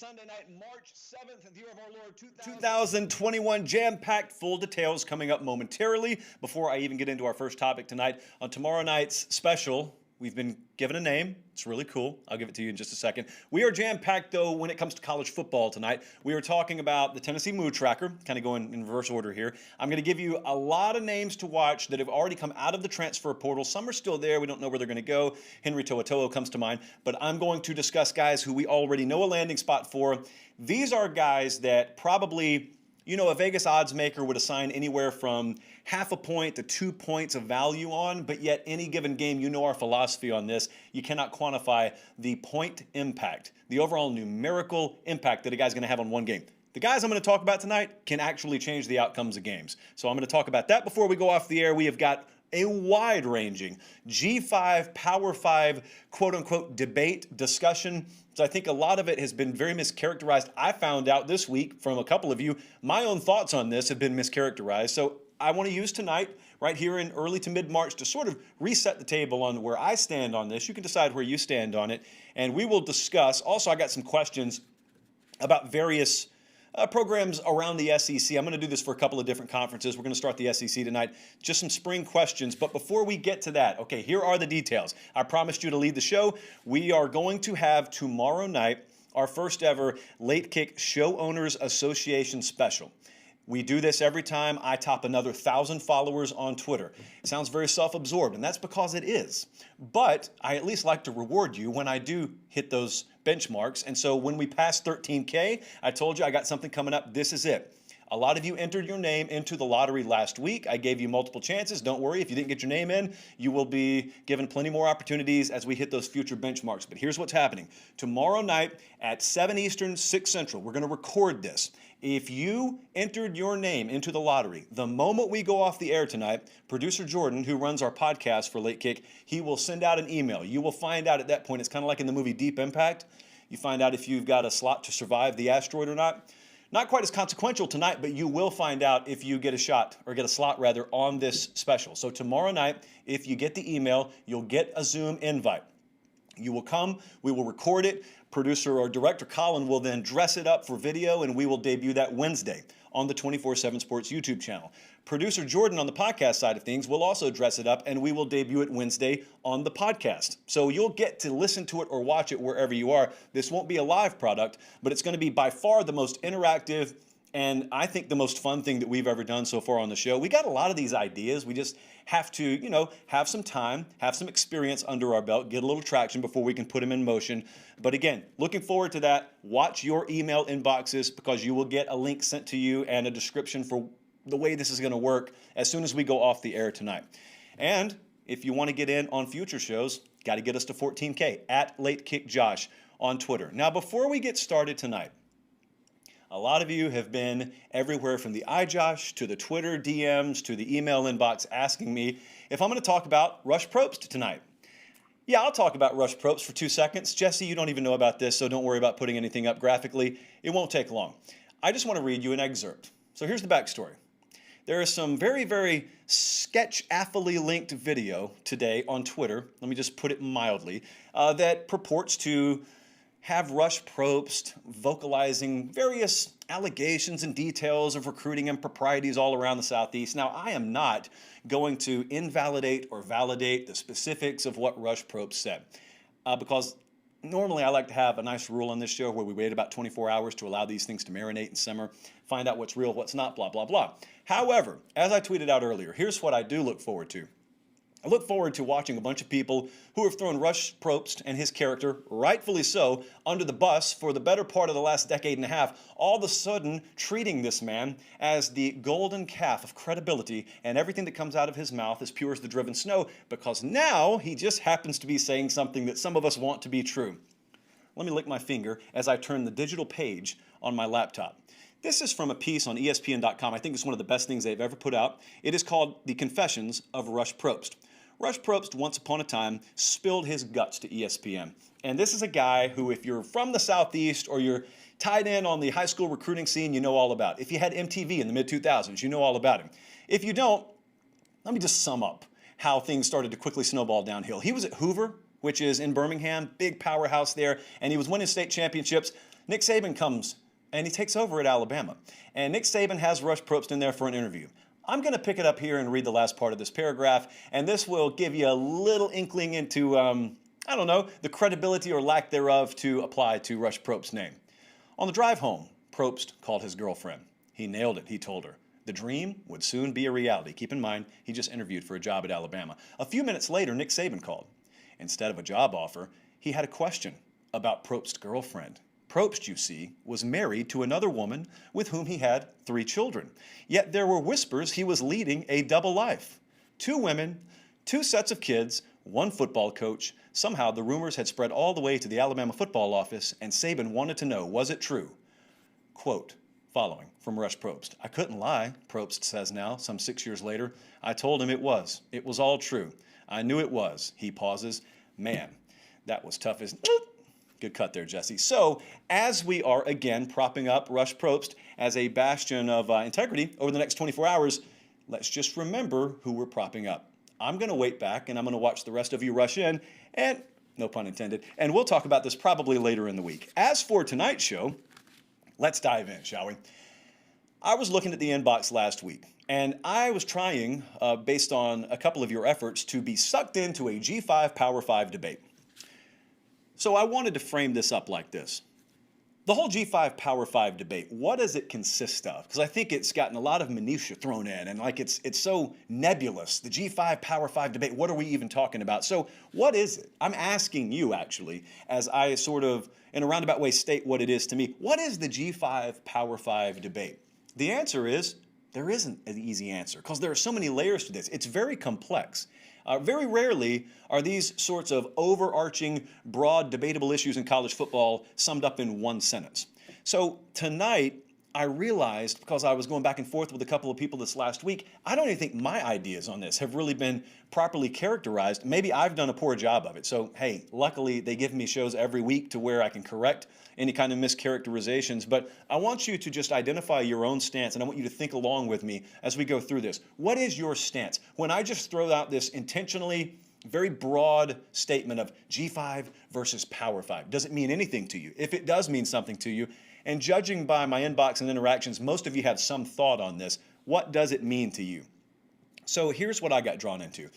Sunday night, March 7th, in the year of our Lord 2021. Jam-packed full details coming up momentarily. Before I even get into our first topic tonight, on tomorrow night's special, we've been given a name. It's really cool. I'll give it to you in just a second. We are jam-packed, though, when it comes to college football tonight. We are talking about the Tennessee Mood Tracker, kind of going in reverse order here. I'm going to give you a lot of names to watch that have already come out of the transfer portal. Some are still there. We don't know where they're going to go. Henry To'oTo'o comes to mind. But I'm going to discuss guys who we already know a landing spot for. These are guys that probably, you know, a Vegas odds maker would assign anywhere from half a point to 2 points of value on, but yet any given game, you know our philosophy on this, you cannot quantify the point impact, the overall numerical impact that a guy's going to have on one game. The guys I'm going to talk about tonight can actually change the outcomes of games. So I'm going to talk about that before we go off the air. We have got a wide-ranging G5, Power 5, quote-unquote, debate discussion. So I think a lot of it has been very mischaracterized. I found out this week from a couple of you, my own thoughts on this have been mischaracterized. So I want to use tonight, right here in early to mid-March, to sort of reset the table on where I stand on this. You can decide where you stand on it. And we will discuss. Also, I got some questions about various programs around the SEC. I'm going to do this for a couple of different conferences. We're going to start the SEC tonight. Just some spring questions. But before we get to that, okay, here are the details. I promised you to lead the show. We are going to have tomorrow night our first ever Late Kick Show Owners Association special. We do this every time I top another 1,000 followers on Twitter. It sounds very self-absorbed, and that's because it is. But I at least like to reward you when I do hit those benchmarks. And so when we pass 13K, I told you I got something coming up. This is it. A lot of you entered your name into the lottery last week. I gave you multiple chances. Don't worry, if you didn't get your name in, you will be given plenty more opportunities as we hit those future benchmarks. But here's what's happening. Tomorrow night at 7 Eastern, 6 Central, we're going to record this. If you entered your name into the lottery, the moment we go off the air tonight, producer Jordan, who runs our podcast for Late Kick, he will send out an email. You will find out at that point, it's kind of like in the movie Deep Impact. You find out if you've got a slot to survive the asteroid or not. Not quite as consequential tonight, but you will find out if you get a shot, or get a slot rather, on this special. So tomorrow night, if you get the email, you'll get a Zoom invite. You will come, we will record it. Producer or director Colin will then dress it up for video, and we will debut that Wednesday on the 24/7 Sports YouTube channel. Producer Jordan on the podcast side of things will also dress it up, and we will debut it Wednesday on the podcast. So you'll get to listen to it or watch it wherever you are. This won't be a live product, but it's going to be by far the most interactive and I think the most fun thing that we've ever done so far on the show. We got a lot of these ideas. We just have to, you know, have some time, have some experience under our belt, get a little traction before we can put them in motion. But again, looking forward to that. Watch your email inboxes because you will get a link sent to you and a description for the way this is going to work as soon as we go off the air tonight. And if you want to get in on future shows, got to get us to 14K at Late Kick Josh on Twitter. Now, before we get started tonight, a lot of you have been everywhere from the iJosh to the Twitter DMs to the email inbox asking me if I'm going to talk about Russ Probst tonight. Yeah, I'll talk about Russ Probst for 2 seconds. Jesse, you don't even know about this, so don't worry about putting anything up graphically. It won't take long. I just want to read you an excerpt. So here's the backstory. There is some very, very sketch-affily linked video today on Twitter, let me just put it mildly, that purports to have Russ Probst vocalizing various allegations and details of recruiting improprieties all around the Southeast. Now, I am not going to invalidate or validate the specifics of what Russ Probst said, because normally I like to have a nice rule on this show where we wait about 24 hours to allow these things to marinate and simmer, find out what's real, what's not, blah, blah, blah. However, as I tweeted out earlier, here's what I do look forward to. I look forward to watching a bunch of people who have thrown Russ Probst and his character, rightfully so, under the bus for the better part of the last decade and a half, all of a sudden treating this man as the golden calf of credibility, and everything that comes out of his mouth is pure as the driven snow, because now he just happens to be saying something that some of us want to be true. Let me lick my finger as I turn the digital page on my laptop. This is from a piece on ESPN.com. I think it's one of the best things they've ever put out. It is called The Confessions of Russ Probst. Russ Probst, once upon a time, spilled his guts to ESPN. And this is a guy who, if you're from the Southeast or you're tied in on the high school recruiting scene, you know all about. If you had MTV in the mid-2000s, you know all about him. If you don't, let me just sum up how things started to quickly snowball downhill. He was at Hoover which is in Birmingham, big powerhouse there, and he was winning state championships. Nick Saban comes and he takes over at Alabama. And Nick Saban has Russ Probst in there for an interview. I'm going to pick it up here and read the last part of this paragraph, and this will give you a little inkling into, I don't know, the credibility or lack thereof to apply to Russ Probst's name. On the drive home, Probst called his girlfriend. He nailed it, he told her. The dream would soon be a reality. Keep in mind, he just interviewed for a job at Alabama. A few minutes later, Nick Saban called. Instead of a job offer, he had a question about Probst's girlfriend. Probst, you see, was married to another woman with whom he had 3 children. Yet there were whispers he was leading a double life. 2 women, 2 sets of kids, 1 football coach. Somehow the rumors had spread all the way to the Alabama football office, and Saban wanted to know, was it true? Quote, following from Russ Probst. I couldn't lie, Probst says now, some 6 years later. I told him it was. It was all true. I knew it was. He pauses. Man, that was tough as... Good cut there, Jesse. So, as we are again propping up Russ Probst as a bastion of integrity over the next 24 hours, let's just remember who we're propping up. I'm going to wait back and I'm going to watch the rest of you rush in, and no pun intended, and we'll talk about this probably later in the week. As for tonight's show, let's dive in, shall we? I was looking at the inbox last week, and I was trying, based on a couple of your efforts, to be sucked into a G5 Power 5 debate. So I wanted to frame this up like this. The whole G5 Power 5 debate, what does it consist of? Because I think it's gotten a lot of minutia thrown in, and like it's so nebulous. The G5 Power 5 debate, what are we even talking about? So what is it? I'm asking you, actually, as I sort of, in a roundabout way, state what it is to me. What is the G5 Power 5 debate? The answer is, there isn't an easy answer, because there are so many layers to this. It's very complex. Very rarely are these sorts of overarching, broad, debatable issues in college football summed up in one sentence. So tonight, I realized, because I was going back and forth with a couple of people this last week, I don't even think my ideas on this have really been properly characterized. Maybe I've done a poor job of it. So, hey, luckily they give me shows every week to where I can correct any kind of mischaracterizations. But I want you to just identify your own stance, and I want you to think along with me as we go through this. What is your stance? When I just throw out this intentionally very broad statement of G5 versus Power 5, does it mean anything to you? If it does mean something to you, and judging by my inbox and interactions, most of you have some thought on this. What does it mean to you? So here's what I got drawn into.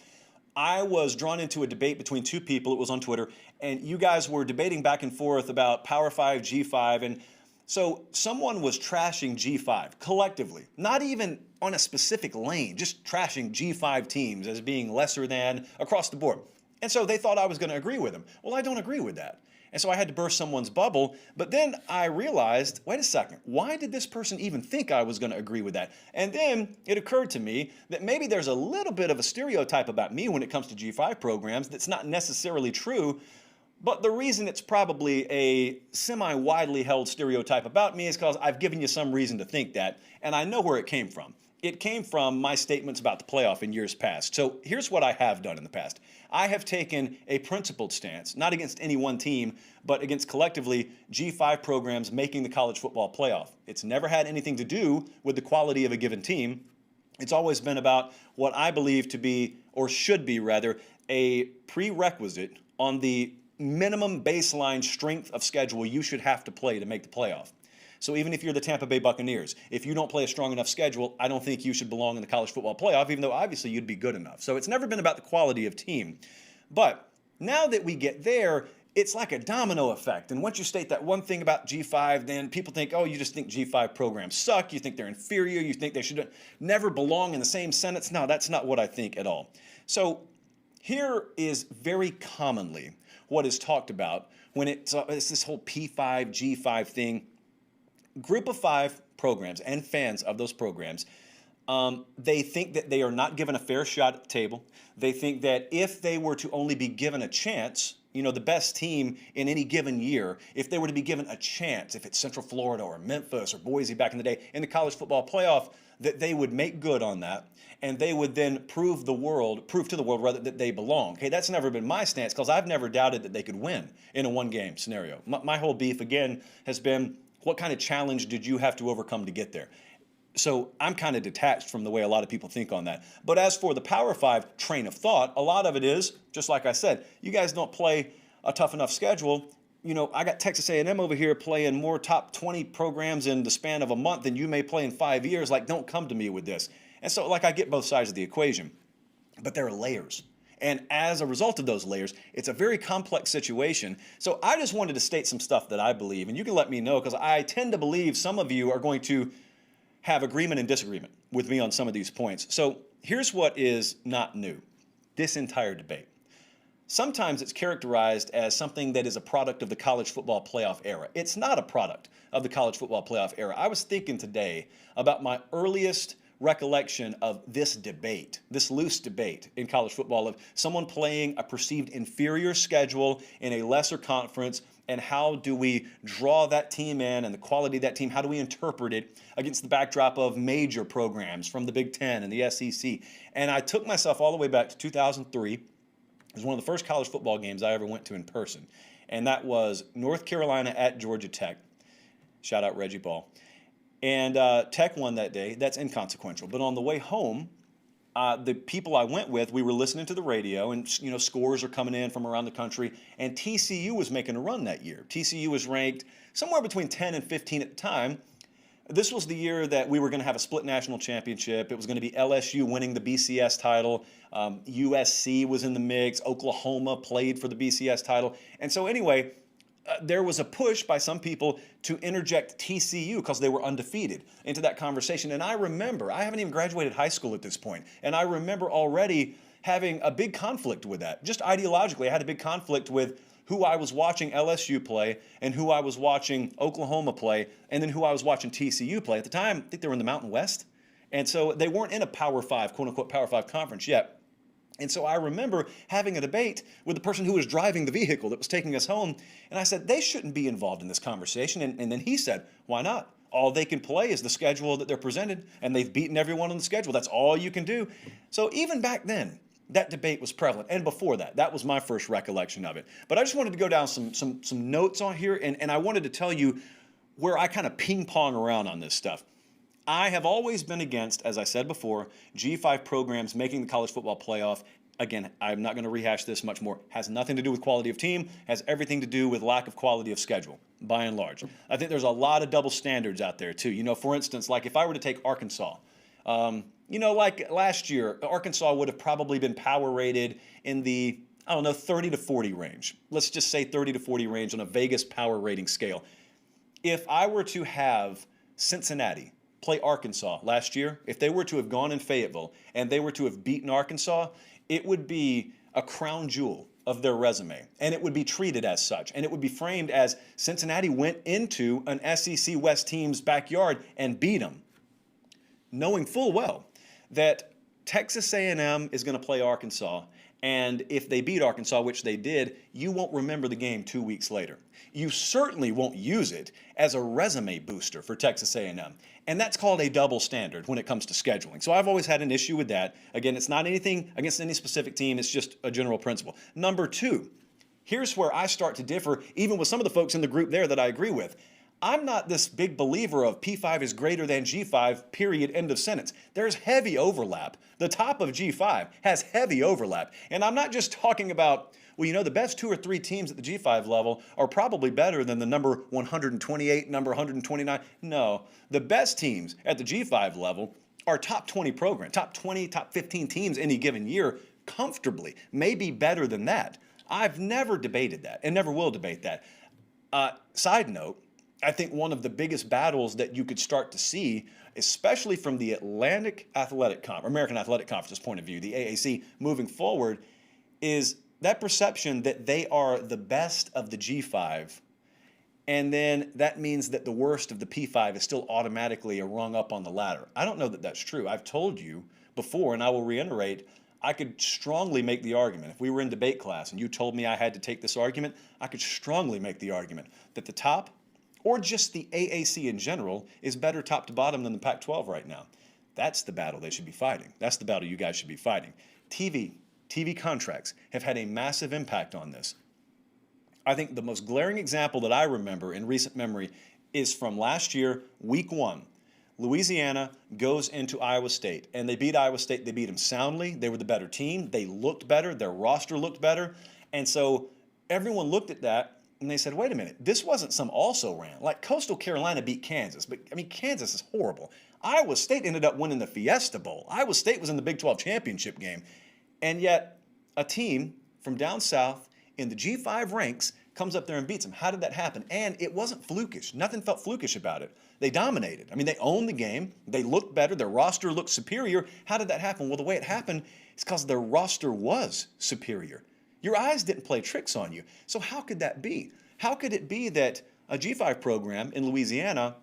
I was drawn into a debate between 2 people. It was on Twitter, and you guys were debating back and forth about Power 5, G5, and so someone was trashing G5 collectively, not even on a specific lane, just trashing G5 teams as being lesser than across the board. And so they thought I was going to agree with them. Well, I don't agree with that. And so I had to burst someone's bubble. But then I realized, wait a second, why did this person even think I was going to agree with that? And then it occurred to me that maybe there's a little bit of a stereotype about me when it comes to G5 programs that's not necessarily true. But the reason it's probably a semi-widely held stereotype about me is because I've given you some reason to think that, and I know where it came from. It came from my statements about the playoff in years past. So here's what I have done in the past. I have taken a principled stance, not against any one team, but against collectively G5 programs making the college football playoff. It's never had anything to do with the quality of a given team. It's always been about what I believe to be, or should be rather, a prerequisite on the minimum baseline strength of schedule you should have to play to make the playoff. So even if you're the Tampa Bay Buccaneers, if you don't play a strong enough schedule, I don't think you should belong in the college football playoff, even though obviously you'd be good enough. So it's never been about the quality of team. But now that we get there, it's like a domino effect. And once you state that one thing about G5, then people think, oh, you just think G5 programs suck. You think they're inferior. You think they should never belong in the same sentence. No, that's not what I think at all. So here is very commonly what is talked about when it's this whole P5, G5 thing. Group of 5 programs and fans of those programs, they think that they are not given a fair shot at the table. They think that if they were to only be given a chance, you know, the best team in any given year, if they were to be given a chance, if it's Central Florida or Memphis or Boise back in the day in the college football playoff, that they would make good on that, and they would then prove to the world rather that they belong. Okay, that's never been my stance, because I've never doubted that they could win in a one-game scenario. My whole beef, again, has been, what kind of challenge did you have to overcome to get there? So I'm kind of detached from the way a lot of people think on that. But as for the Power 5 train of thought, a lot of it is, just like I said, you guys don't play a tough enough schedule. I got Texas A&M over here playing more top 20 programs in the span of a month than you may play in 5 years. Like, don't come to me with this. And so, I get both sides of the equation. But there are layers. And as a result of those layers, it's a very complex situation. So I just wanted to state some stuff that I believe, and you can let me know, because I tend to believe some of you are going to have agreement and disagreement with me on some of these points. So here's what is not new: this entire debate. Sometimes it's characterized as something that is a product of the college football playoff era. It's not a product of the college football playoff era. I was thinking today about my earliest recollection of this debate, this loose debate in college football, of someone playing a perceived inferior schedule in a lesser conference, and how do we draw that team in, and the quality of that team, how do we interpret it against the backdrop of major programs from the Big Ten and the SEC. And I took myself all the way back to 2003. It was one of the first college football games I ever went to in person, and that was North Carolina at Georgia Tech. Shout out Reggie Ball. And Tech won that day. That's inconsequential. But on the way home, the people I went with, we were listening to the radio, and scores are coming in from around the country. And TCU was making a run that year. TCU was ranked somewhere between 10 and 15 at the time. This was the year that we were going to have a split national championship. It was going to be LSU winning the BCS title. USC was in the mix. Oklahoma played for the BCS title. And so anyway, there was a push by some people to interject TCU, because they were undefeated, into that conversation. And I remember, I haven't even graduated high school at this point, and I remember already having a big conflict with that. Just ideologically, I had a big conflict with who I was watching LSU play and who I was watching Oklahoma play, and then who I was watching TCU play. At the time, I think they were in the Mountain West. And so they weren't in a Power 5, quote unquote, Power 5 conference yet. And so I remember having a debate with the person who was driving the vehicle that was taking us home. And I said, they shouldn't be involved in this conversation. And then he said, why not? All they can play is the schedule that they're presented, and they've beaten everyone on the schedule. That's all you can do. So even back then, that debate was prevalent. And before that, that was my first recollection of it. But I just wanted to go down some notes on here, and I wanted to tell you where I kind of ping pong around on this stuff. I have always been against, as I said before, G5 programs making the college football playoff. Again, I'm not going to rehash this much more. Has nothing to do with quality of team, has everything to do with lack of quality of schedule, by and large. I think there's a lot of double standards out there, too. For instance, like if I were to take Arkansas, like last year, Arkansas would have probably been power rated in the, 30 to 40 range. Let's just say 30 to 40 range on a Vegas power rating scale. If I were to have Cincinnati play Arkansas last year, if they were to have gone in Fayetteville and they were to have beaten Arkansas, it would be a crown jewel of their resume, and it would be treated as such, and it would be framed as Cincinnati went into an SEC West team's backyard and beat them, knowing full well that Texas A&M is going to play Arkansas, and if they beat Arkansas, which they did, you won't remember the game 2 weeks later. You certainly won't use it as a resume booster for Texas A&M. And that's called a double standard when it comes to scheduling. So I've always had an issue with that. Again, it's not anything against any specific team. It's just a general principle. Number two, here's where I start to differ, even with some of the folks in the group there that I agree with. I'm not this big believer of P5 is greater than G5, period, end of sentence. There's heavy overlap. The top of G5 has heavy overlap. And I'm not just talking about, the best 2 or 3 teams at the G5 level are probably better than the number 128, number 129. No, the best teams at the G5 level are top 20 programs, top 20, top 15 teams any given year comfortably, maybe better than that. I've never debated that and never will debate that. Side note, I think one of the biggest battles that you could start to see, especially from the American Athletic Conference's point of view, the AAC moving forward, is that perception that they are the best of the G5, and then that means that the worst of the P5 is still automatically a rung up on the ladder. I don't know that that's true. I've told you before, and I will reiterate, I could strongly make the argument. If we were in debate class and you told me I had to take this argument, I could strongly make the argument that the top, or just the AAC in general, is better top to bottom than the Pac-12 right now. That's the battle they should be fighting. That's the battle you guys should be fighting. TV contracts have had a massive impact on this. I think the most glaring example that I remember in recent memory is from last year, week 1. Louisiana goes into Iowa State, and they beat Iowa State. They beat them soundly. They were the better team. They looked better. Their roster looked better. And so everyone looked at that, and they said, wait a minute, this wasn't some also-ran. Like Coastal Carolina beat Kansas, but, I mean, Kansas is horrible. Iowa State ended up winning the Fiesta Bowl. Iowa State was in the Big 12 championship game. And yet a team from down south in the G5 ranks comes up there and beats them. How did that happen? And it wasn't flukish. Nothing felt flukish about it. They dominated. I mean, they owned the game. They looked better. Their roster looked superior. How did that happen? Well, the way it happened is because their roster was superior. Your eyes didn't play tricks on you. So how could that be? How could it be that a G5 program in Louisiana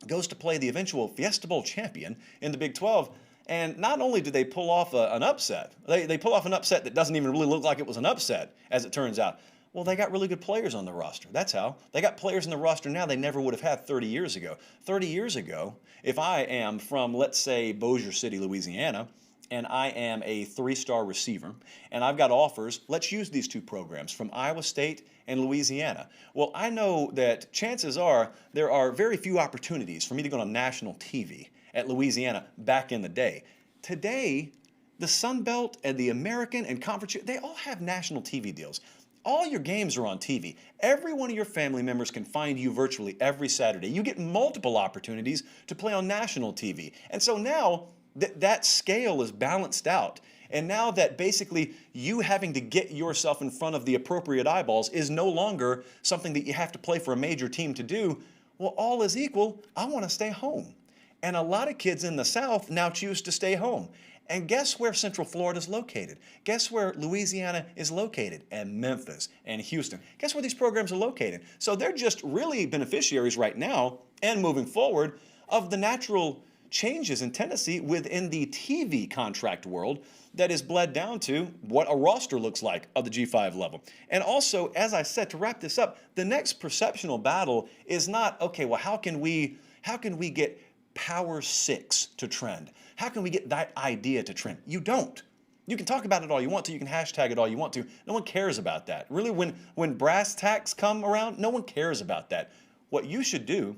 goes to play the eventual Fiesta Bowl champion in the Big 12, and not only do they pull off an upset, they pull off an upset that doesn't even really look like it was an upset, as it turns out. Well, they got really good players on the roster. That's how. They got players in the roster now they never would have had 30 years ago. 30 years ago, if I am from, let's say, Bossier City, Louisiana, and I am a 3-star receiver, and I've got offers, let's use these two programs from Iowa State and Louisiana. Well, I know that chances are there are very few opportunities for me to go on national TV at Louisiana back in the day. Today, the Sun Belt and the American and Conference, they all have national TV deals. All your games are on TV. Every one of your family members can find you virtually every Saturday. You get multiple opportunities to play on national TV. And so now that scale is balanced out. And now that basically you having to get yourself in front of the appropriate eyeballs is no longer something that you have to play for a major team to do, well, all is equal, I want to stay home. And a lot of kids in the South now choose to stay home. And guess where Central Florida is located? Guess where Louisiana is located? And Memphis and Houston. Guess where these programs are located? So they're just really beneficiaries right now and moving forward of the natural changes in Tennessee within the TV contract world that is bled down to what a roster looks like of the G5 level. And also, as I said, to wrap this up, the next perceptional battle is not, okay, well, how can we get Power 6 to trend? How can we get that idea to trend? You don't. You can talk about it all you want to. You can hashtag it all you want to. No one cares about that. Really, when brass tacks come around, no one cares about that. What you should do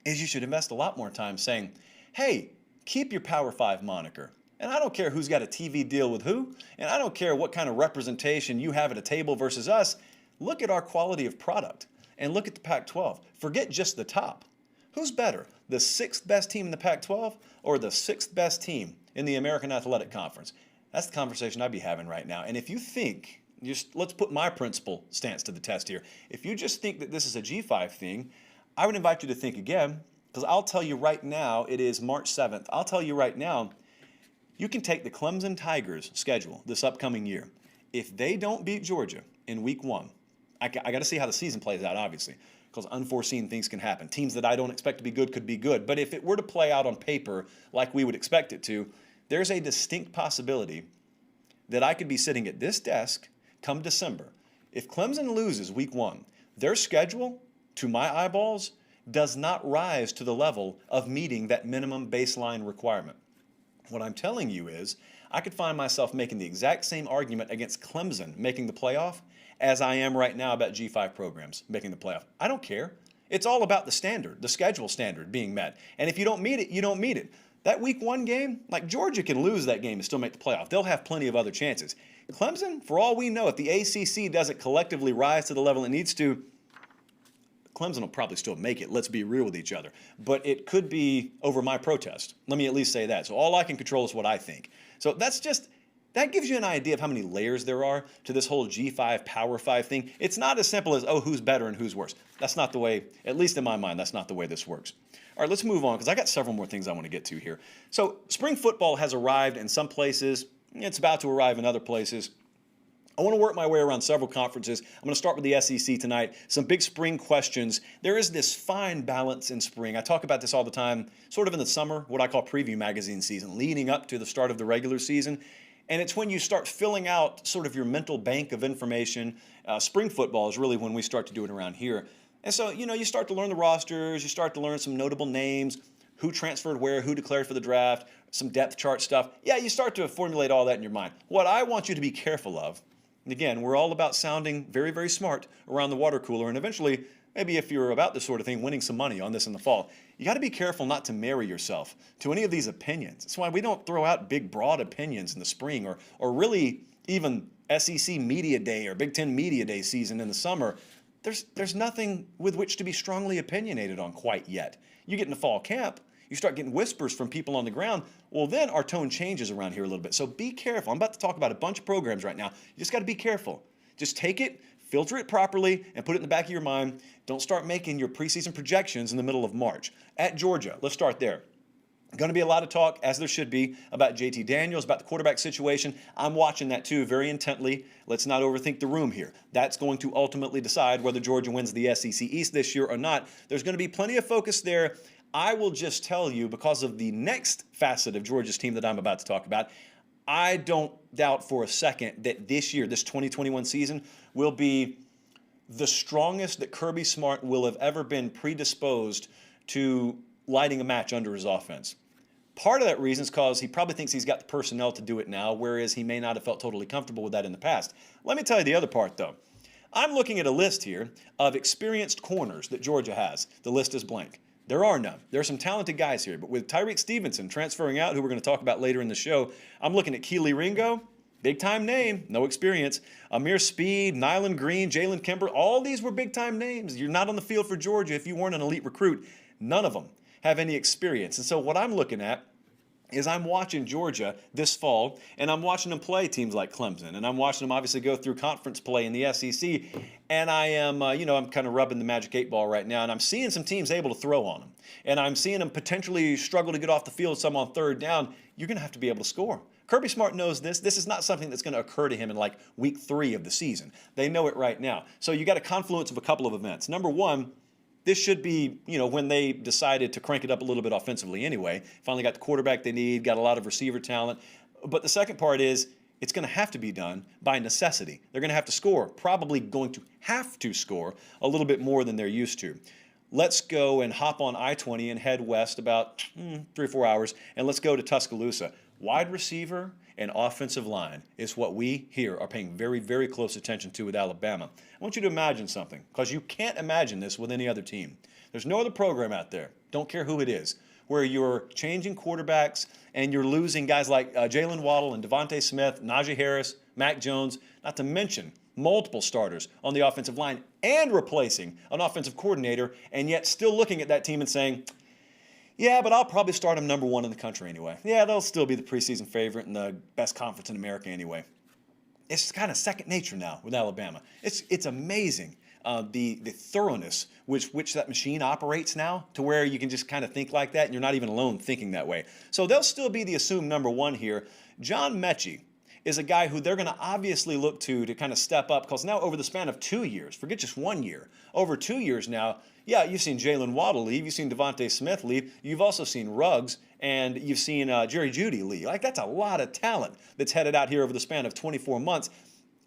is you should invest a lot more time saying, hey, keep your Power 5 moniker. And I don't care who's got a TV deal with who, and I don't care what kind of representation you have at a table versus us. Look at our quality of product and look at the Pac-12. Forget just the top. Who's better, the 6th best team in the Pac-12 or the 6th best team in the American Athletic Conference? That's the conversation I'd be having right now. And if you think, let's put my principle stance to the test here. If you just think that this is a G5 thing, I would invite you to think again, because I'll tell you right now, it is March 7th. I'll tell you right now, you can take the Clemson Tigers schedule this upcoming year. If they don't beat Georgia in week 1, I got to see how the season plays out, obviously, because unforeseen things can happen. Teams that I don't expect to be good could be good. But if it were to play out on paper like we would expect it to, there's a distinct possibility that I could be sitting at this desk come December. If Clemson loses week 1, their schedule, to my eyeballs, does not rise to the level of meeting that minimum baseline requirement. What I'm telling you is I could find myself making the exact same argument against Clemson making the playoff as I am right now about G5 programs making the playoff. I don't care. It's all about the standard, the schedule standard being met. And if you don't meet it, you don't meet it. That week 1 game, like Georgia can lose that game and still make the playoff. They'll have plenty of other chances. Clemson, for all we know, if the ACC doesn't collectively rise to the level it needs to, Clemson will probably still make it. Let's be real with each other. But it could be over my protest. Let me at least say that. So all I can control is what I think. So that gives you an idea of how many layers there are to this whole G5, Power 5 thing. It's not as simple as, oh, who's better and who's worse. That's not the way, at least in my mind, that's not the way this works. All right, let's move on because I got several more things I want to get to here. So spring football has arrived in some places. It's about to arrive in other places. I want to work my way around several conferences. I'm going to start with the SEC tonight. Some big spring questions. There is this fine balance in spring. I talk about this all the time, sort of in the summer, what I call preview magazine season, leading up to the start of the regular season. And it's when you start filling out sort of your mental bank of information. Spring football is really when we start to do it around here. And so, you start to learn the rosters. You start to learn some notable names, who transferred where, who declared for the draft, some depth chart stuff. Yeah, you start to formulate all that in your mind. What I want you to be careful of, and again, we're all about sounding very, very smart around the water cooler, and eventually maybe if you're about this sort of thing, winning some money on this in the fall, you got to be careful not to marry yourself to any of these opinions. That's why we don't throw out big, broad opinions in the spring or really even SEC Media Day or Big Ten Media Day season in the summer. There's nothing with which to be strongly opinionated on quite yet. You get into fall camp, you start getting whispers from people on the ground, well, then our tone changes around here a little bit. So be careful. I'm about to talk about a bunch of programs right now. You just got to be careful. Just take it, filter it properly, and put it in the back of your mind. Don't start making your preseason projections in the middle of March. At Georgia, let's start there. Going to be a lot of talk, as there should be, about JT Daniels, about the quarterback situation. I'm watching that too very intently. Let's not overthink the room here. That's going to ultimately decide whether Georgia wins the SEC East this year or not. There's going to be plenty of focus there. I will just tell you, because of the next facet of Georgia's team that I'm about to talk about, I don't doubt for a second that this year, this 2021 season, will be the strongest that Kirby Smart will have ever been predisposed to lighting a match under his offense. Part of that reason is because he probably thinks he's got the personnel to do it now, whereas he may not have felt totally comfortable with that in the past. Let me tell you the other part, though. I'm looking at a list here of experienced corners that Georgia has. The list is blank. There are none. There are some talented guys here, but with Tyreek Stevenson transferring out, who we're going to talk about later in the show, I'm looking at Keely Ringo, big-time name, no experience. Amir Speed, Nyland Green, Jalen Kimber, all these were big-time names. You're not on the field for Georgia if you weren't an elite recruit. None of them have any experience. And so what I'm looking at is I'm watching Georgia this fall, and I'm watching them play teams like Clemson, and I'm watching them obviously go through conference play in the SEC, and I am, I'm kind of rubbing the magic 8 ball right now, and I'm seeing some teams able to throw on them, and I'm seeing them potentially struggle to get off the field, some on third down. You're going to have to be able to score. Kirby Smart knows this. This is not something that's going to occur to him in like week 3 of the season. They know it right now. So you got a confluence of a couple of events. Number one, this should be, when they decided to crank it up a little bit offensively anyway. Finally got the quarterback they need, got a lot of receiver talent. But the second part is it's going to have to be done by necessity. They're going to have to score, probably going to have to score a little bit more than they're used to. Let's go and hop on I-20 and head west about 3 or 4 hours, and let's go to Tuscaloosa. Wide receiver and offensive line is what we here are paying very, very close attention to with Alabama. I want you to imagine something, because you can't imagine this with any other team. There's no other program out there, don't care who it is, where you're changing quarterbacks and you're losing guys like Jalen Waddle and Devontae Smith, Najee Harris, Mac Jones, not to mention multiple starters on the offensive line and replacing an offensive coordinator, and yet still looking at that team and saying, yeah, but I'll probably start them number 1 in the country anyway. Yeah, they'll still be the preseason favorite in the best conference in America anyway. It's kind of second nature now with Alabama. It's amazing the thoroughness which that machine operates now, to where you can just kind of think like that and you're not even alone thinking that way. So they'll still be the assumed number 1 here. John Mechie is a guy who they're going to obviously look to kind of step up, because now over the span of 2 years, forget just 1 year, over 2 years now, yeah, you've seen Jalen Waddle leave, you've seen Devontae Smith leave, you've also seen Ruggs, and you've seen Jerry Jeudy leave. Like, that's a lot of talent that's headed out here over the span of 24 months.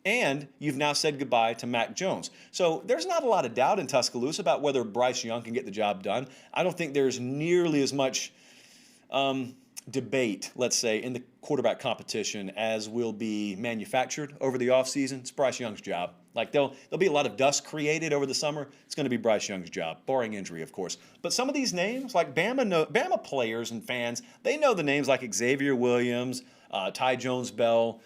And you've now said goodbye to Mac Jones. So there's not a lot of doubt in Tuscaloosa about whether Bryce Young can get the job done. I don't think there's nearly as much debate, let's say, in the quarterback competition as will be manufactured over the offseason. It's Bryce Young's job. Like, there'll be a lot of dust created over the summer. It's going to be Bryce Young's job, barring injury, of course. But some of these names, like Bama players and fans, they know the names like Xavier Williams, Ty Jones-Bell.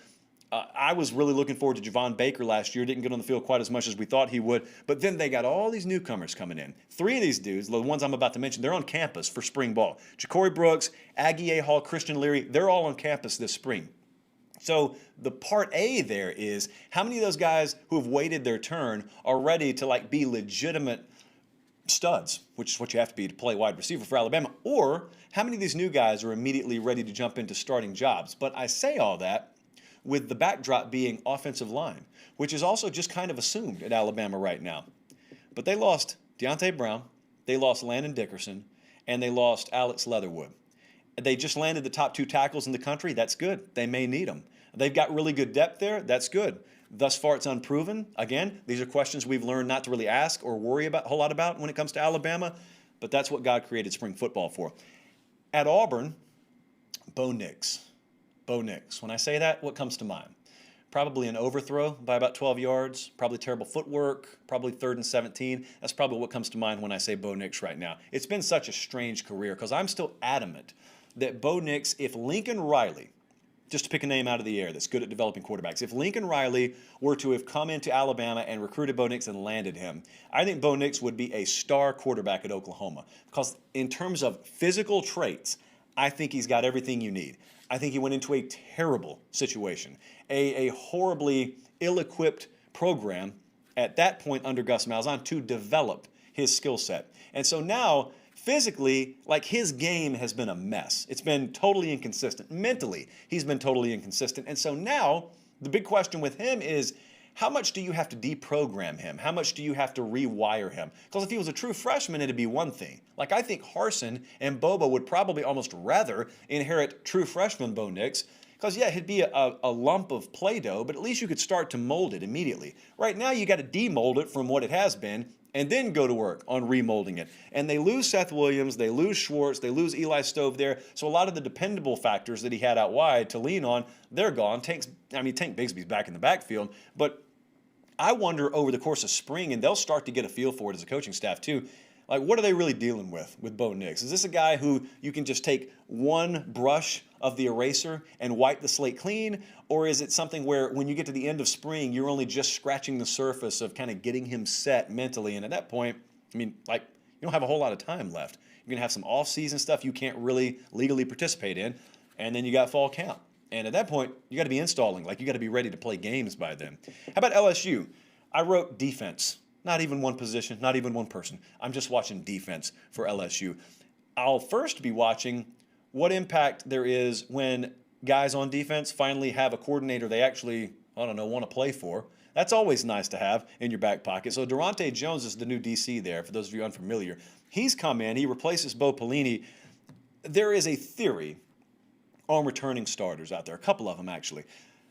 I was really looking forward to Javon Baker last year. Didn't get on the field quite as much as we thought he would. But then they got all these newcomers coming in. 3 of these dudes, the ones I'm about to mention, they're on campus for spring ball. Ja'Cory Brooks, Aggie A. Hall, Christian Leary, they're all on campus this spring. So the part A there is, how many of those guys who have waited their turn are ready to be legitimate studs, which is what you have to be to play wide receiver for Alabama, or how many of these new guys are immediately ready to jump into starting jobs? But I say all that with the backdrop being offensive line, which is also just kind of assumed at Alabama right now. But they lost Deontay Brown, they lost Landon Dickerson, and they lost Alex Leatherwood. They just landed the top 2 tackles in the country. That's good. They may need them. They've got really good depth there. That's good. Thus far, it's unproven. Again, these are questions we've learned not to really ask or worry about a whole lot about when it comes to Alabama, but that's what God created spring football for. At Auburn, Bo Nix. Bo Nix. When I say that, what comes to mind? probably an overthrow by about 12 yards, probably terrible footwork, probably 3rd and 17. That's probably what comes to mind when I say Bo Nix right now. It's been such a strange career because I'm still adamant that Bo Nix, if Lincoln Riley, just to pick a name out of the air that's good at developing quarterbacks, if Lincoln Riley were to have come into Alabama and recruited Bo Nix and landed him, I think Bo Nix would be a star quarterback at Oklahoma. Because in terms of physical traits, I think he's got everything you need. I think he went into a terrible situation, a horribly ill-equipped program at that point under Gus Malzahn to develop his skill set. And so now, physically, like, his game has been a mess. It's been totally inconsistent. Mentally, he's been totally inconsistent. And so now, the big question with him is, how much do you have to deprogram him? How much do you have to rewire him? Because if he was a true freshman, it'd be one thing. Like, I think Harsin and Bobo would probably almost rather inherit true freshman Bo Nix, because, yeah, he'd be a lump of Play-Doh, but at least you could start to mold it immediately. Right now, you got to demold it from what it has been and then go to work on remolding it. And they lose Seth Williams, they lose Schwartz, they lose Eli Stove there. So a lot of the dependable factors that he had out wide to lean on, they're gone. Tank Bigsby's back in the backfield, but I wonder over the course of spring, and they'll start to get a feel for it as a coaching staff too, like, what are they really dealing with Bo Nix? Is this a guy who you can just take one brush of the eraser and wipe the slate clean? Or is it something where when you get to the end of spring, you're only just scratching the surface of kind of getting him set mentally? And at that point, I mean, like, you don't have a whole lot of time left. You're going to have some off-season stuff you can't really legally participate in, and then you got fall camp. And at that point, you got to be installing. Like, you got to be ready to play games by then. How about LSU? I wrote defense. Not even one position, not even one person. I'm just watching defense for LSU. I'll first be watching what impact there is when guys on defense finally have a coordinator they actually, want to play for. That's always nice to have in your back pocket. So Durante Jones is the new DC there, for those of you unfamiliar. He's come in. He replaces Bo Pelini. There is a theory on returning starters out there, a couple of them actually.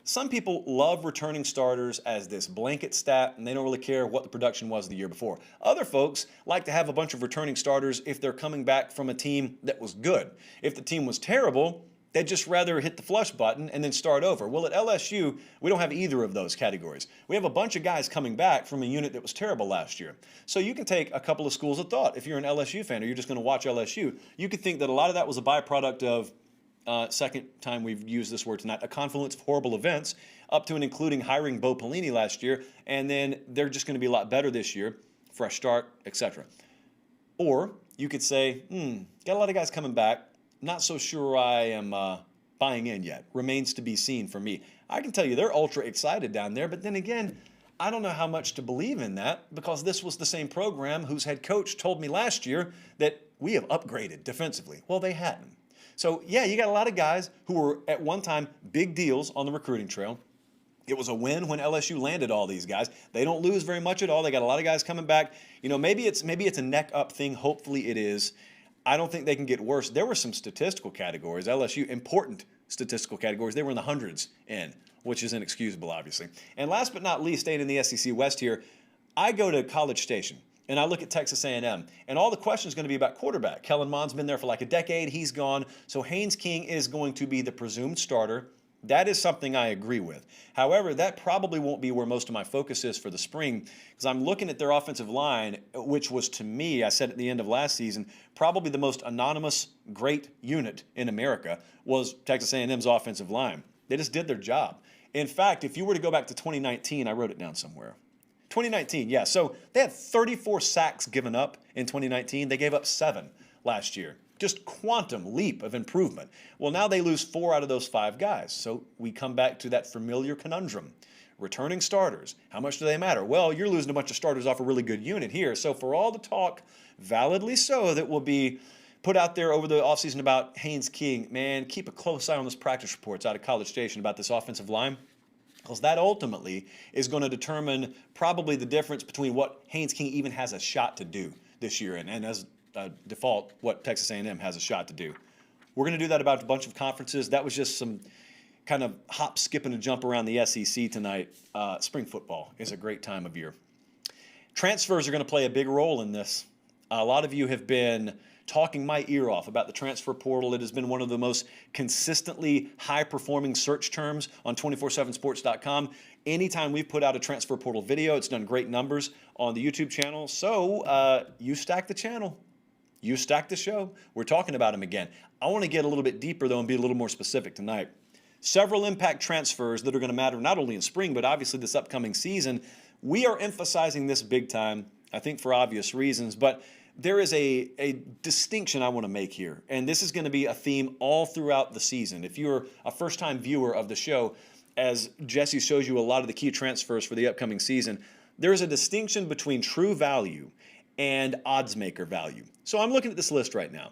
Some people love returning starters as this blanket stat, and they don't really care what the production was the year before. Other folks like to have a bunch of returning starters if they're coming back from a team that was good. If the team was terrible, they'd just rather hit the flush button and then start over. Well, at LSU, we don't have either of those categories. We have a bunch of guys coming back from a unit that was terrible last year. So you can take a couple of schools of thought. If you're an LSU fan or you're just going to watch LSU, you could think that a lot of that was a byproduct of second time we've used this word tonight, a confluence of horrible events, up to and including hiring Bo Pelini last year, and then they're just going to be a lot better this year, fresh start, etc. Or you could say, got a lot of guys coming back, not so sure I am buying in yet, remains to be seen for me. I can tell you they're ultra excited down there, but then again, I don't know how much to believe in that, because this was the same program whose head coach told me last year that we have upgraded defensively. Well, they hadn't. So, yeah, you got a lot of guys who were at one time big deals on the recruiting trail. It was a win when LSU landed all these guys. They don't lose very much at all. They got a lot of guys coming back. You know, maybe it's a neck up thing. Hopefully it is. I don't think they can get worse. There were some statistical categories, LSU, important statistical categories. They were in the hundreds in, which is inexcusable, obviously. And last but not least, staying in the SEC West here, I go to College Station. And I look at Texas A&M, and all the questions are going to be about quarterback. Kellen Mond's been there for like a decade. He's gone. So Haynes King is going to be the presumed starter. That is something I agree with. However, that probably won't be where most of my focus is for the spring, because I'm looking at their offensive line, which was, to me, I said at the end of last season, probably the most anonymous great unit in America was Texas A&M's offensive line. They just did their job. In fact, if you were to go back to 2019, I wrote it down somewhere. 2019, yeah. So they had 34 sacks given up in 2019. They gave up 7 last year. Just quantum leap of improvement. Well, now they lose 4 out of those 5 guys. So we come back to that familiar conundrum. Returning starters, how much do they matter? Well, you're losing a bunch of starters off a really good unit here. So for all the talk, validly so, that will be put out there over the offseason about Haynes King, man, keep a close eye on those practice reports out of College Station about this offensive line, because that ultimately is going to determine probably the difference between what Haynes King even has a shot to do this year, and as a default, what Texas A&M has a shot to do. We're going to do that about a bunch of conferences. That was just some kind of hop, skip, and a jump around the SEC tonight. Spring football is a great time of year. Transfers are going to play a big role in this. A lot of you have been talking my ear off about the transfer portal. It has been one of the most consistently high-performing search terms on 247sports.com. Anytime we've put out a transfer portal video, it's done great numbers on the YouTube channel. So you stack the channel. You stack the show. We're talking about him again. I want to get a little bit deeper, though, and be a little more specific tonight. Several impact transfers that are going to matter not only in spring, but obviously this upcoming season. We are emphasizing this big time, I think for obvious reasons, but there is a distinction I want to make here, and this is going to be a theme all throughout the season. If you're a first-time viewer of the show, as Jesse shows you a lot of the key transfers for the upcoming season, there is a distinction between true value and odds maker value. So I'm looking at this list right now.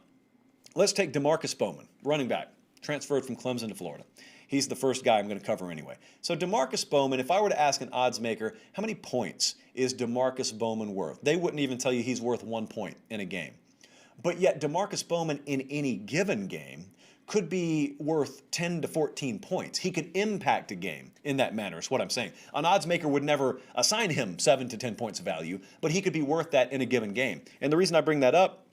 Let's take DeMarcus Bowman, running back, transferred from Clemson to Florida. He's the first guy I'm going to cover anyway. So DeMarcus Bowman, if I were to ask an odds maker, how many points is DeMarcus Bowman worth? They wouldn't even tell you he's worth 1 point in a game. But yet DeMarcus Bowman in any given game could be worth 10 to 14 points. He could impact a game in that manner, is what I'm saying. An odds maker would never assign him 7 to 10 points of value, but he could be worth that in a given game. And the reason I bring that up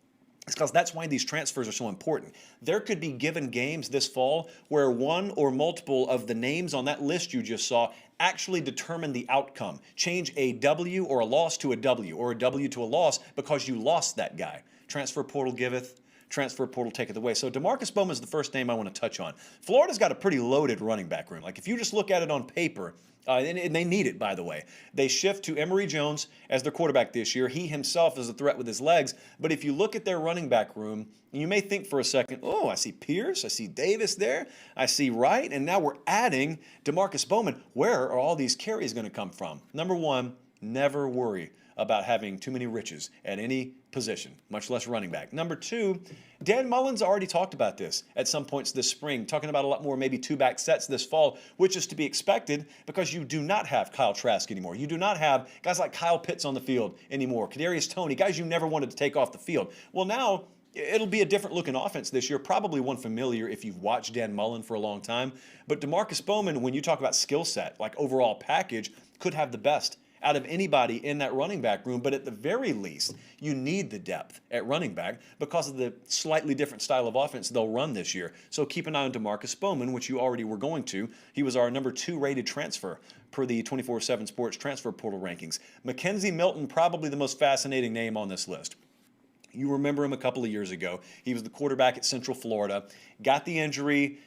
is because that's why these transfers are so important. There could be given games this fall where one or multiple of the names on that list you just saw actually determine the outcome. Change a W or a loss to a W, or a W to a loss because you lost that guy. Transfer portal giveth, transfer portal taketh away. So DeMarcus Bowman is the first name I want to touch on. Florida's got a pretty loaded running back room. Like if you just look at it on paper, and they need it, by the way. They shift to Emory Jones as their quarterback this year. He himself is a threat with his legs. But if you look at their running back room, you may think for a second, oh, I see Pierce, I see Davis there, I see Wright, and now we're adding DeMarcus Bowman. Where are all these carries going to come from? Number one, never worry about having too many riches at any position, much less running back. Number two, Dan Mullen's already talked about this at some points this spring, talking about a lot more maybe two-back sets this fall, which is to be expected because you do not have Kyle Trask anymore. You do not have guys like Kyle Pitts on the field anymore, Kadarius Toney, guys you never wanted to take off the field. Well, now it'll be a different looking offense this year, probably one familiar if you've watched Dan Mullen for a long time. But DeMarcus Bowman, when you talk about skill set, like overall package, could have the best out of anybody in that running back room, but at the very least, you need the depth at running back because of the slightly different style of offense they'll run this year. So keep an eye on DeMarcus Bowman, which you already were going to. He was our number 2 rated transfer per the 24/7 Sports transfer portal rankings. Mackenzie Milton, probably the most fascinating name on this list. You remember him a couple of years ago. He was the quarterback at Central Florida, got the injury.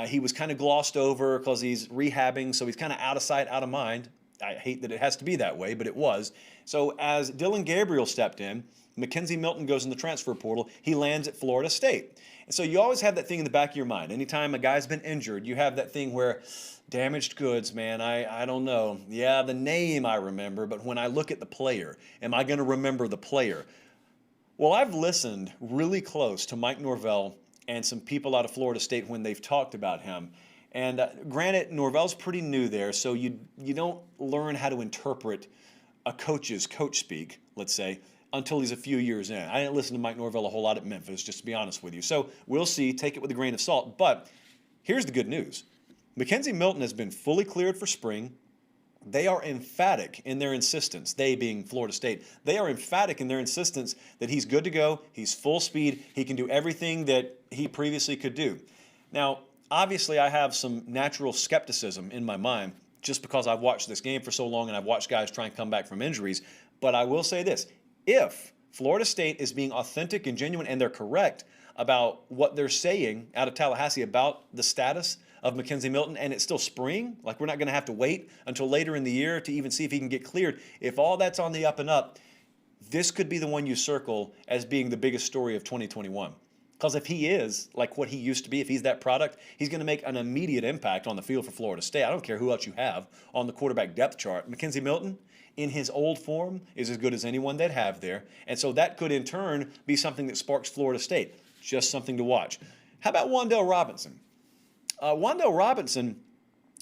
He was kind of glossed over because he's rehabbing, so he's kind of out of sight, out of mind. I hate that it has to be that way, but it was. So as Dylan Gabriel stepped in, Mackenzie Milton goes in the transfer portal. He lands at Florida State. And so you always have that thing in the back of your mind. Anytime a guy's been injured, you have that thing where damaged goods, man, I don't know. Yeah, the name I remember, but when I look at the player, am I going to remember the player? Well, I've listened really close to Mike Norvell and some people out of Florida State when they've talked about him. And granted, Norvell's pretty new there, so you don't learn how to interpret a coach's coach speak, let's say, until he's a few years in. I didn't listen to Mike Norvell a whole lot at Memphis, just to be honest with you. So we'll see. Take it with a grain of salt. But here's the good news. Mackenzie Milton has been fully cleared for spring. They are emphatic in their insistence, they being Florida State, they are emphatic in their insistence that he's good to go, he's full speed, he can do everything that he previously could do. Now, obviously, I have some natural skepticism in my mind just because I've watched this game for so long and I've watched guys try and come back from injuries. But I will say this, if Florida State is being authentic and genuine and they're correct about what they're saying out of Tallahassee about the status of Mackenzie Milton, and it's still spring, like we're not going to have to wait until later in the year to even see if he can get cleared. If all that's on the up and up, this could be the one you circle as being the biggest story of 2021. Because if he is like what he used to be, if he's that product, he's going to make an immediate impact on the field for Florida State. I don't care who else you have on the quarterback depth chart. Mackenzie Milton, in his old form, is as good as anyone they'd have there. And so that could, in turn, be something that sparks Florida State. Just something to watch. How about Wan'Dale Robinson? Wan'Dale Robinson,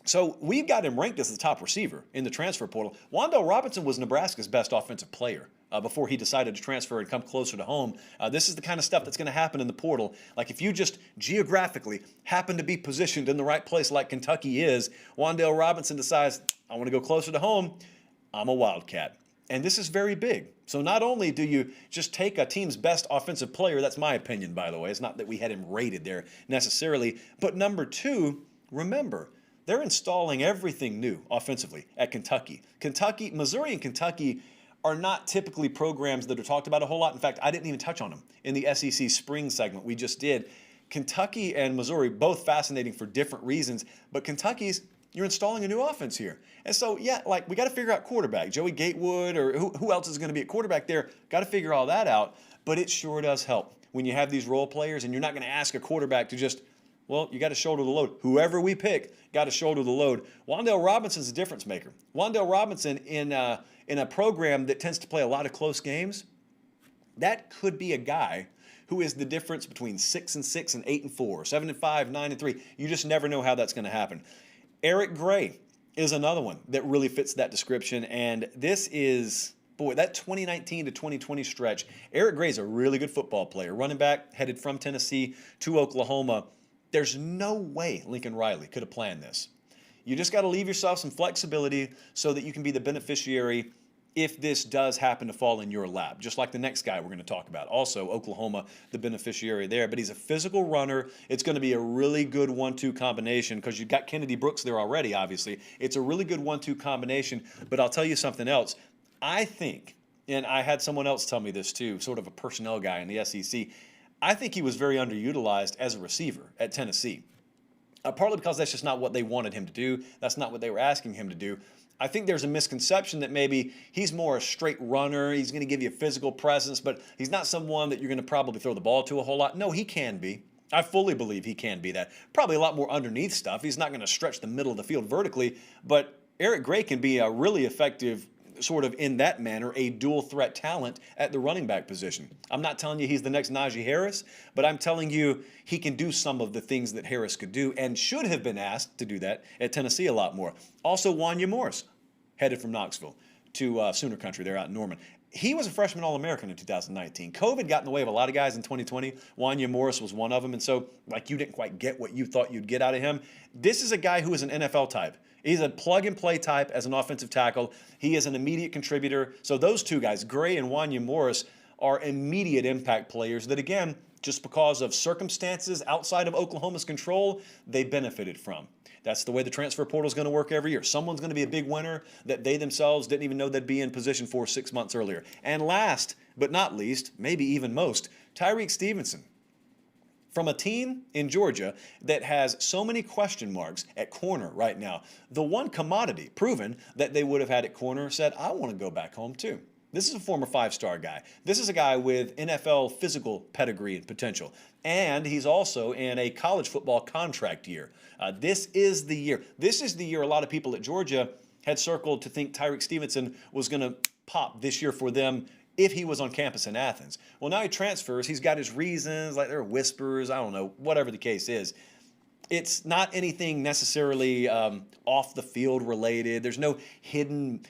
so we've got him ranked as the top receiver in the transfer portal. Wan'Dale Robinson was Nebraska's best offensive player before he decided to transfer and come closer to home. This is the kind of stuff that's going to happen in the portal. Like if you just geographically happen to be positioned in the right place like Kentucky is, Wan'Dale Robinson decides, I want to go closer to home, I'm a Wildcat. And this is very big. So not only do you just take a team's best offensive player, that's my opinion, by the way. It's not that we had him rated there necessarily. But number two, remember, they're installing everything new offensively at Kentucky. Missouri and Kentucky are not typically programs that are talked about a whole lot. In fact, I didn't even touch on them in the SEC spring segment we just did. Kentucky and Missouri, both fascinating for different reasons, but Kentucky's, you're installing a new offense here. And so, yeah, like we got to figure out quarterback. Joey Gatewood or who else is going to be at quarterback there, got to figure all that out. But it sure does help when you have these role players and you're not going to ask a quarterback to just, well, you got to shoulder the load. Whoever we pick got to shoulder the load. Wan'Dale Robinson's a difference maker. Wan'Dale Robinson in a program that tends to play a lot of close games, that could be a guy who is the difference between 6-6 and 8-4, 7-5, 9-3. You just never know how that's going to happen. Eric Gray is another one that really fits that description, and this is, boy, that 2019 to 2020 stretch. Eric Gray is a really good football player, running back, headed from Tennessee to Oklahoma. There's no way Lincoln Riley could have planned this. You just got to leave yourself some flexibility so that you can be the beneficiary if this does happen to fall in your lap, just like the next guy we're going to talk about. Also, Oklahoma, the beneficiary there. But he's a physical runner. It's going to be a really good 1-2 combination because you've got Kennedy Brooks there already, obviously. It's a really good 1-2 combination. But I'll tell you something else. I think, and I had someone else tell me this too, sort of a personnel guy in the SEC, I think he was very underutilized as a receiver at Tennessee. Partly because that's just not what they wanted him to do. That's not what they were asking him to do. I think there's a misconception that maybe he's more a straight runner. He's going to give you a physical presence, but he's not someone that you're going to probably throw the ball to a whole lot. No, he can be. I fully believe he can be that. Probably a lot more underneath stuff. He's not going to stretch the middle of the field vertically, but Eric Gray can be a really effective, sort of in that manner, a dual threat talent at the running back position. I'm not telling you he's the next Najee Harris, but I'm telling you he can do some of the things that Harris could do and should have been asked to do that at Tennessee a lot more. Also, Wanya Morris, headed from Knoxville to Sooner Country. They're out in Norman. He was a freshman All-American in 2019. COVID got in the way of a lot of guys in 2020. Wanya Morris was one of them, and so like you didn't quite get what you thought you'd get out of him. This is a guy who is an NFL type. He's a plug-and-play type as an offensive tackle. He is an immediate contributor. So those two guys, Gray and Wanya Morris, are immediate impact players that, again, just because of circumstances outside of Oklahoma's control, they benefited from. That's the way the transfer portal is going to work every year. Someone's going to be a big winner that they themselves didn't even know they'd be in position for 6 months earlier. And last but not least, maybe even most, Tyreek Stevenson. From a team in Georgia that has so many question marks at corner right now, the one commodity proven that they would have had at corner said, I want to go back home too. This is a former 5-star guy. This is a guy with NFL physical pedigree and potential. And he's also in a college football contract year. This is the year. This is the year a lot of people at Georgia had circled to think Tyreek Stevenson was going to pop this year for them if he was on campus in Athens. Well, now he transfers. He's got his reasons, like there are whispers, I don't know, whatever the case is. It's not anything necessarily off the field related. There's no hidden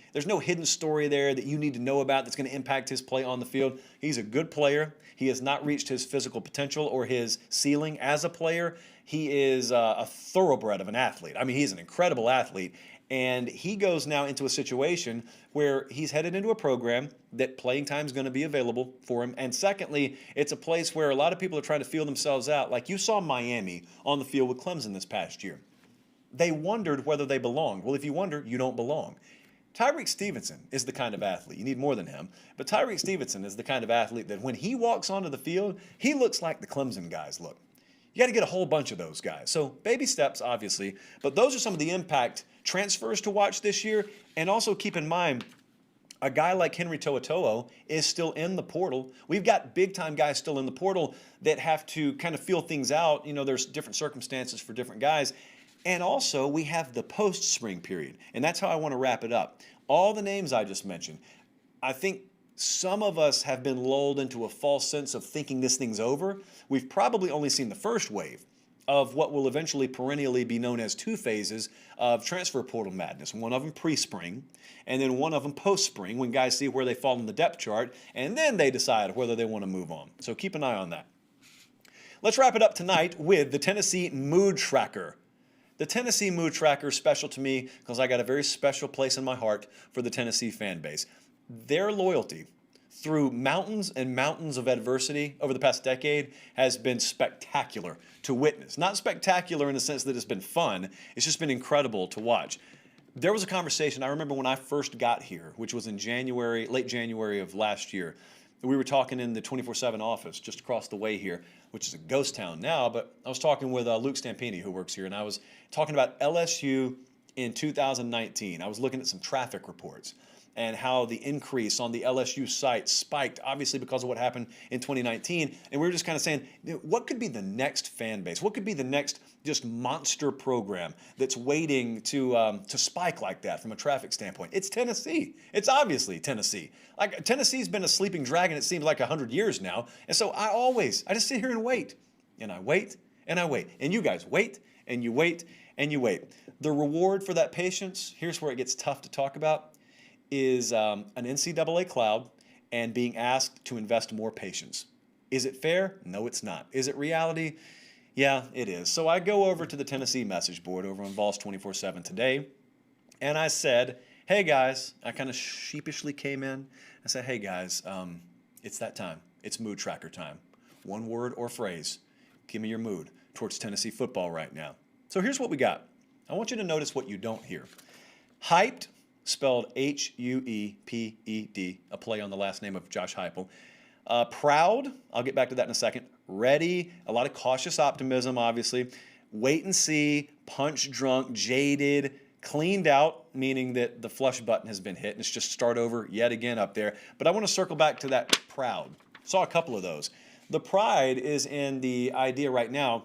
story there that you need to know about that's going to impact his play on the field. He's a good player. He has not reached his physical potential or his ceiling as a player. He is a thoroughbred of an athlete. I mean, he's an incredible athlete. And he goes now into a situation where he's headed into a program that playing time is going to be available for him. And secondly, it's a place where a lot of people are trying to feel themselves out. Like you saw Miami on the field with Clemson this past year. They wondered whether they belonged. Well, if you wonder, you don't belong. Tyreek Stevenson is the kind of athlete. You need more than him. But Tyreek Stevenson is the kind of athlete that when he walks onto the field, he looks like the Clemson guys look. You got to get a whole bunch of those guys. So baby steps, obviously. But those are some of the impact transfers to watch this year. And also keep in mind, a guy like Henry To'oTo'o is still in the portal. We've got big-time guys still in the portal that have to kind of feel things out. You know, there's different circumstances for different guys. And also, we have the post-spring period. And that's how I want to wrap it up. All the names I just mentioned, I think some of us have been lulled into a false sense of thinking this thing's over. We've probably only seen the first wave of what will eventually perennially be known as 2 phases of transfer portal madness. One of them pre-spring, and then one of them post-spring when guys see where they fall in the depth chart, and then they decide whether they want to move on. So keep an eye on that. Let's wrap it up tonight with the Tennessee Mood Tracker. The Tennessee Mood Tracker is special to me because I got a very special place in my heart for the Tennessee fan base. their loyalty through mountains and mountains of adversity over the past decade has been spectacular to witness. Not spectacular in the sense that it's been fun, it's just been incredible to watch. There was a conversation, I remember when I first got here, which was in January, late January of last year. We were talking in the 24/7 office just across the way here, which is a ghost town now, but I was talking with Luke Stampini, who works here, and I was talking about LSU in 2019. I was looking at some traffic reports and how the increase on the LSU site spiked, obviously because of what happened in 2019. And we were just kind of saying, what could be the next fan base? What could be the next just monster program that's waiting to spike like that from a traffic standpoint? It's Tennessee. It's obviously Tennessee. Like, Tennessee's been a sleeping dragon, it seems like 100 years now. And so I just sit here and wait. And I wait, and I wait. And you guys wait, and you wait, and you wait. The reward for that patience, here's where it gets tough to talk about, is an NCAA cloud and being asked to invest more patience. Is it fair? No, it's not. Is it reality? Yeah, it is. So I go over to the Tennessee message board over on Vols 24/7 today, and I said, hey guys, I kind of sheepishly came in. I said, hey guys, it's that time. It's mood tracker time. One word or phrase. Give me your mood towards Tennessee football right now. So here's what we got. I want you to notice what you don't hear. Hyped, spelled Hueped, a play on the last name of Josh Heupel. Proud, I'll get back to that in a second. Ready, a lot of cautious optimism, obviously. Wait and see, punch drunk, jaded, cleaned out, meaning that the flush button has been hit, and it's just start over yet again up there. But I want to circle back to that proud. Saw a couple of those. The pride is in the idea right now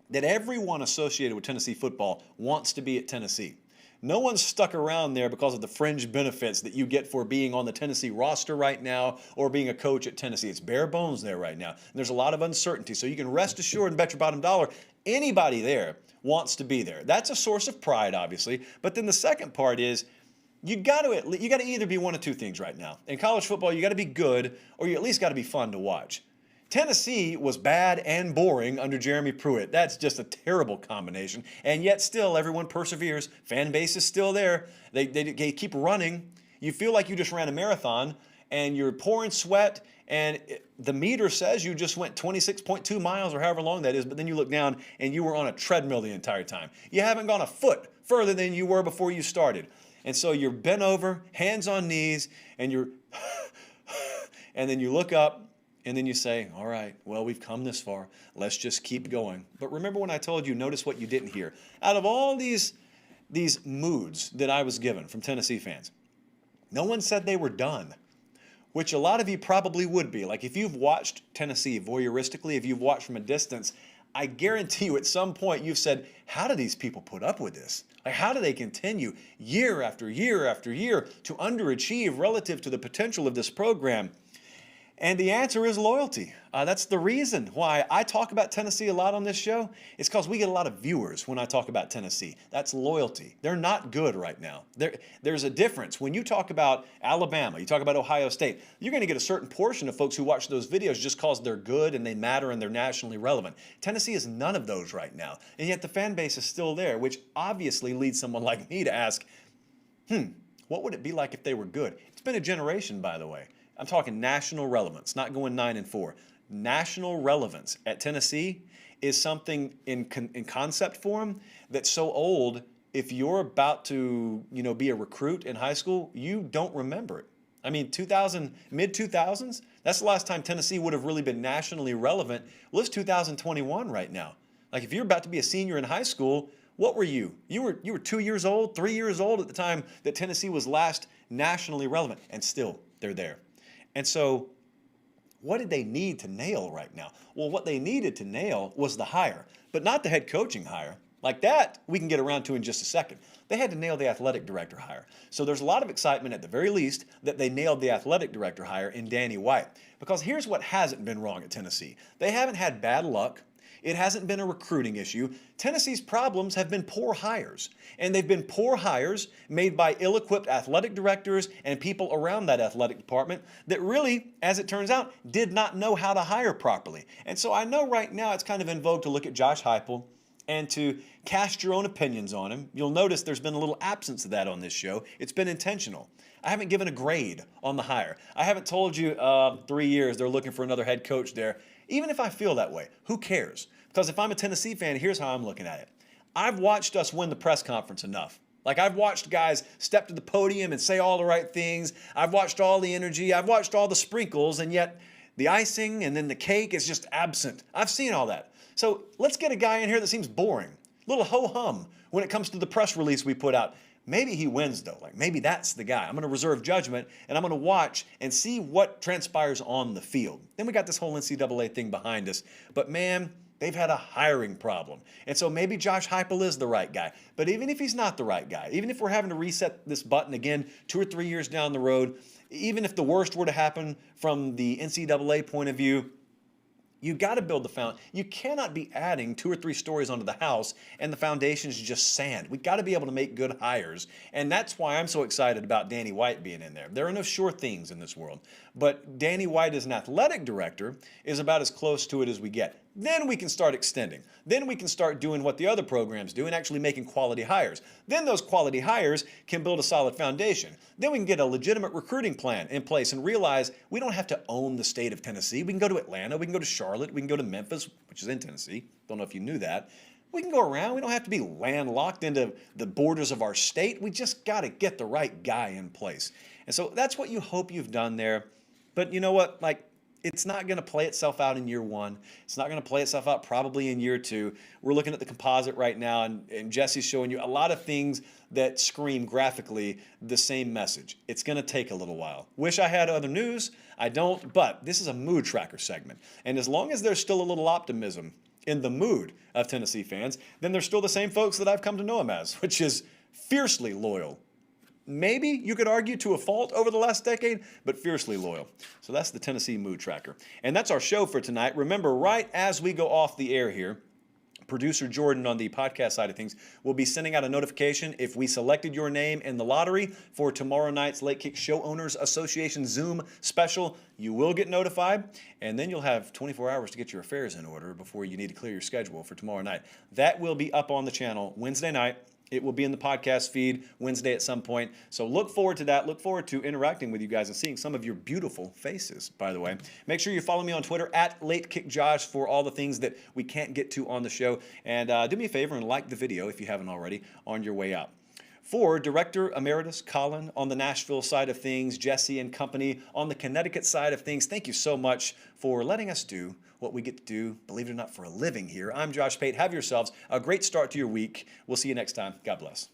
that everyone associated with Tennessee football wants to be at Tennessee. No one's stuck around there because of the fringe benefits that you get for being on the Tennessee roster right now or being a coach at Tennessee. It's bare bones there right now. And there's a lot of uncertainty. So you can rest assured and bet your bottom dollar, anybody there wants to be there. That's a source of pride, obviously. But then the second part is you got to either be one of two things right now. In college football, you got to be good or you at least got to be fun to watch. Tennessee was bad and boring under Jeremy Pruitt. That's just a terrible combination. And yet still everyone perseveres. Fan base is still there. They keep running. You feel like you just ran a marathon and you're pouring sweat and the meter says you just went 26.2 miles or however long that is, but then you look down and you were on a treadmill the entire time. You haven't gone a foot further than you were before you started. And so you're bent over, hands on knees, and and then you look up. And then you say, all right, well, we've come this far. Let's just keep going. But remember when I told you, notice what you didn't hear. Out of all these moods that I was given from Tennessee fans, no one said they were done, which a lot of you probably would be. Like if you've watched Tennessee voyeuristically, if you've watched from a distance, I guarantee you at some point you've said, how do these people put up with this? Like how do they continue year after year after year to underachieve relative to the potential of this program? And the answer is loyalty. That's the reason why I talk about Tennessee a lot on this show. It's because we get a lot of viewers when I talk about Tennessee. That's loyalty. They're not good right now. There's a difference. When you talk about Alabama, you talk about Ohio State, you're going to get a certain portion of folks who watch those videos just because they're good and they matter and they're nationally relevant. Tennessee is none of those right now. And yet the fan base is still there, which obviously leads someone like me to ask, what would it be like if they were good? It's been a generation, by the way. I'm talking national relevance, not going 9-4. National relevance at Tennessee is something in concept form that's so old, if you're about to be a recruit in high school, you don't remember it. I mean, mid-2000s, that's the last time Tennessee would have really been nationally relevant. Well, it's 2021 right now. Like if you're about to be a senior in high school, what were you? You were 2 years old, 3 years old at the time that Tennessee was last nationally relevant, and still they're there. And so what did they need to nail right now? Well, what they needed to nail was the hire, but not the head coaching hire. Like that, we can get around to in just a second. They had to nail the athletic director hire. So there's a lot of excitement at the very least that they nailed the athletic director hire in Danny White. Because here's what hasn't been wrong at Tennessee. They haven't had bad luck. It hasn't been a recruiting issue. Tennessee's problems have been poor hires. And they've been poor hires made by ill-equipped athletic directors and people around that athletic department that really, as it turns out, did not know how to hire properly. And so I know right now it's kind of in vogue to look at Josh Heupel and to cast your own opinions on him. You'll notice there's been a little absence of that on this show. It's been intentional. I haven't given a grade on the hire. I haven't told you 3 years they're looking for another head coach there. Even if I feel that way, who cares? Because if I'm a Tennessee fan, here's how I'm looking at it. I've watched us win the press conference enough. Like, I've watched guys step to the podium and say all the right things. I've watched all the energy. I've watched all the sprinkles, and yet the icing and then the cake is just absent. I've seen all that. So let's get a guy in here that seems boring, a little ho-hum when it comes to the press release we put out. Maybe he wins, though. Like, maybe that's the guy. I'm going to reserve judgment, and I'm going to watch and see what transpires on the field. Then we got this whole NCAA thing behind us. But, man, they've had a hiring problem. And so maybe Josh Heupel is the right guy. But even if he's not the right guy, even if we're having to reset this button again 2 or 3 years down the road, even if the worst were to happen from the NCAA point of view, you got to build the foundation. You cannot be adding 2 or 3 stories onto the house and the foundation is just sand. We got to be able to make good hires. And that's why I'm so excited about Danny White being in there. There are no sure things in this world. But Danny White as an athletic director is about as close to it as we get. Then we can start extending. Then we can start doing what the other programs do and actually making quality hires. Then those quality hires can build a solid foundation. Then we can get a legitimate recruiting plan in place and realize we don't have to own the state of Tennessee. We can go to Atlanta. We can go to Charlotte. We can go to Memphis, which is in Tennessee. Don't know if you knew that. We can go around. We don't have to be landlocked into the borders of our state. We just got to get the right guy in place. And so that's what you hope you've done there. But you know what? Like, it's not going to play itself out in year 1. It's not going to play itself out probably in year 2. We're looking at the composite right now, and Jesse's showing you a lot of things that scream graphically the same message. It's going to take a little while. Wish I had other news. I don't, but this is a mood tracker segment. And as long as there's still a little optimism in the mood of Tennessee fans, then they're still the same folks that I've come to know them as, which is fiercely loyal. Maybe you could argue to a fault over the last decade, but fiercely loyal. So that's the Tennessee Mood Tracker. And that's our show for tonight. Remember, right as we go off the air here, producer Jordan on the podcast side of things will be sending out a notification if we selected your name in the lottery for tomorrow night's Late Kick Show Owners Association Zoom special. You will get notified, and then you'll have 24 hours to get your affairs in order before you need to clear your schedule for tomorrow night. That will be up on the channel Wednesday night. It will be in the podcast feed Wednesday at some point. So look forward to that. Look forward to interacting with you guys and seeing some of your beautiful faces, by the way. Make sure you follow me on Twitter at LateKickJosh for all the things that we can't get to on the show. And do me a favor and like the video if you haven't already on your way out. For Director Emeritus Colin on the Nashville side of things, Jesse and company on the Connecticut side of things, thank you so much for letting us do what we get to do, believe it or not, for a living here. I'm Josh Pate. Have yourselves a great start to your week. We'll see you next time. God bless.